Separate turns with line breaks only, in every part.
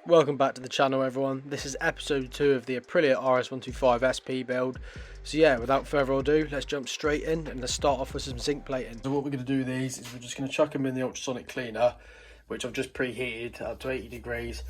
Welcome back to the channel, everyone. This is episode 2 of the Aprilia Rs125 SP build. So yeah, without further ado, let's jump straight in and let's start off with some zinc plating. So what we're going to do with these is we're just going to chuck them in the ultrasonic cleaner, which I've just preheated up to 80 degrees.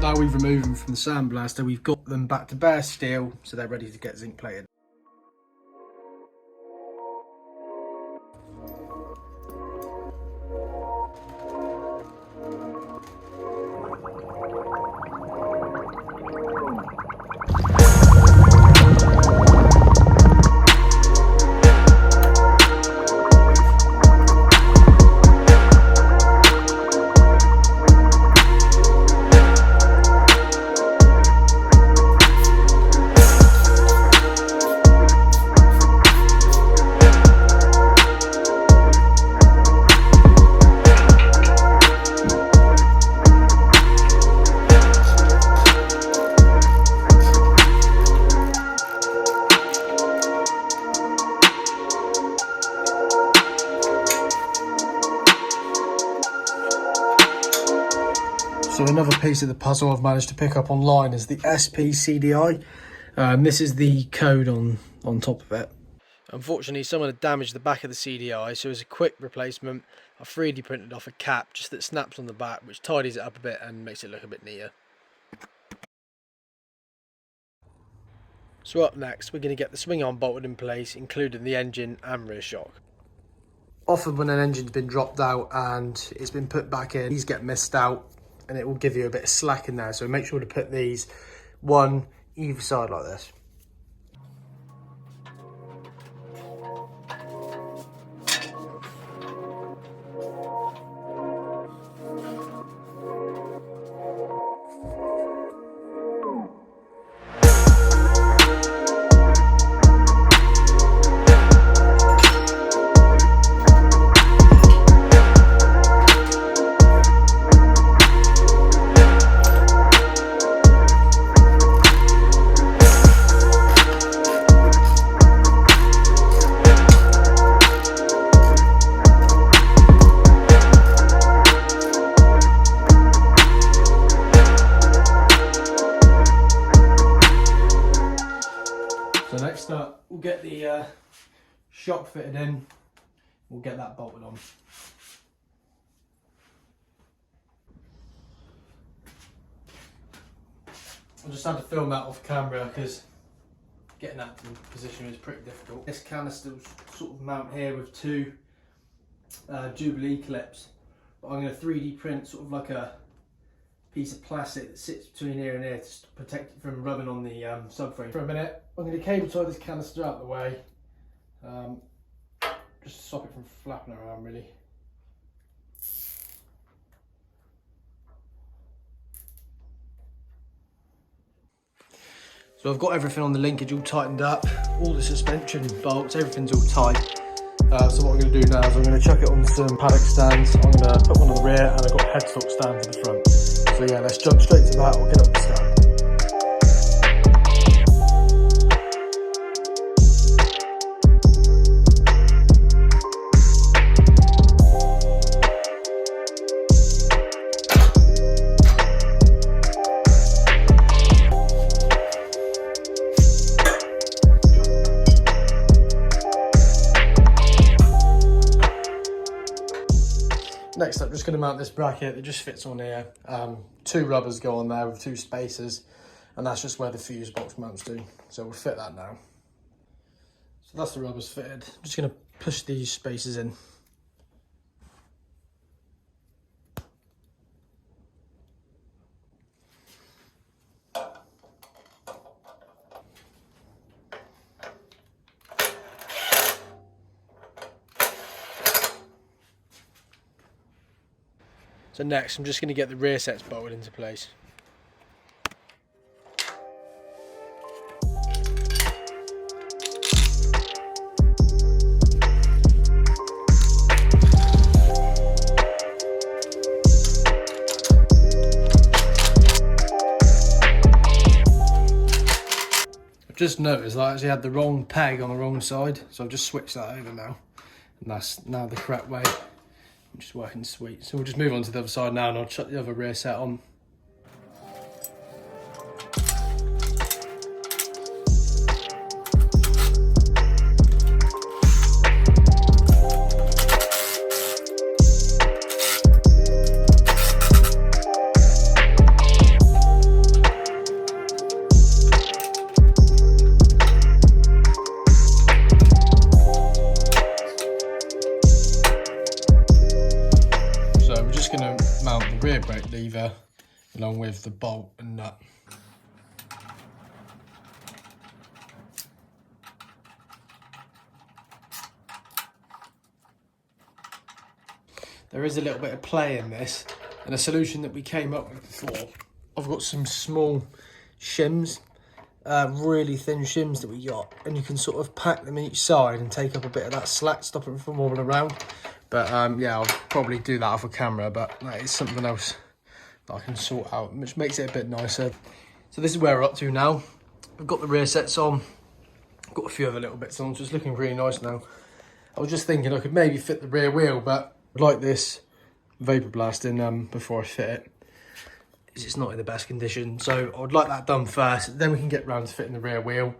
Now we've removed them from the sandblaster, we've got them back to bare steel, so they're ready to get zinc plated. So another piece of the puzzle I've managed to pick up online is the SP CDI. This is the code on top of it. Unfortunately, someone had damaged the back of the CDI, so as a quick replacement, I 3D printed off a cap just that snaps on the back, which tidies it up a bit and makes it look a bit neater. So up next, we're going to get the swing arm bolted in place, including the engine and rear shock. Often when an engine's been dropped out and it's been put back in, these get missed out and it will give you a bit of slack in there, so make sure to put these one either side like this. So next up, we'll get the shock fitted in, we'll get that bolted on. I just had to film that off camera because getting that to position is pretty difficult. This canister sort of mount here with two Jubilee clips, but I'm going to 3D print sort of like a piece of plastic that sits between here and here to protect it from rubbing on the subframe. For a minute, I'm going to cable tie this canister out of the way, just to stop it from flapping around really. So I've got everything on the linkage all tightened up, all the suspension bolts, everything's all tight. So what I'm going to do now is I'm going to chuck it on some paddock stands. I'm going to put one on the rear and I've got a headstock stand for the front. So yeah, let's jump straight to that, we'll get up the stand. Next up, just going to mount this bracket that just fits on here. Two rubbers go on there with two spacers, and that's just where the fuse box mounts to. So we'll fit that now. So that's the rubbers fitted. I'm just going to push these spacers in. So next I'm just going to get the rear sets bolted into place. Just noticed I actually had the wrong peg on the wrong side, so I've just switched that over now, and that's now the correct way, which is working sweet. So we'll just move on to the other side now, and I'll chuck the other rear set on. Going to mount the rear brake lever along with the bolt and nut. There is a little bit of play in this, and a solution that we came up with before. I've got some small shims, really thin shims that we got, and you can sort of pack them each side and take up a bit of that slack, stop it from wobbling around. But yeah, I'll probably do that off a camera, but that is something else that I can sort out, which makes it a bit nicer. So this is where we're up to now. I've got the rear sets on, I've got a few other little bits on, so it's looking really nice now. I was just thinking I could maybe fit the rear wheel, but I'd like this vapor blast in before I fit it, because it's not in the best condition. So I would like that done first, then we can get round to fitting the rear wheel.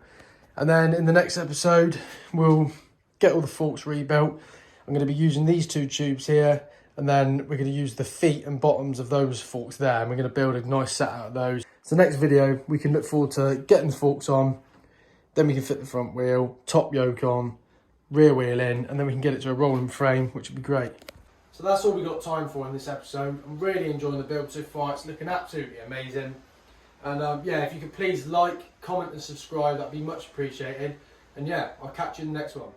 And then in the next episode, we'll get all the forks rebuilt. I'm going to be using these two tubes here, and then we're going to use the feet and bottoms of those forks there, and we're going to build a nice set out of those. So next video, we can look forward to getting the forks on, then we can fit the front wheel, top yoke on, rear wheel in, and then we can get it to a rolling frame, which would be great. So that's all we got time for in this episode. I'm really enjoying the build so far. It's looking absolutely amazing. And yeah, if you could please like, comment and subscribe, that'd be much appreciated. And yeah, I'll catch you in the next one.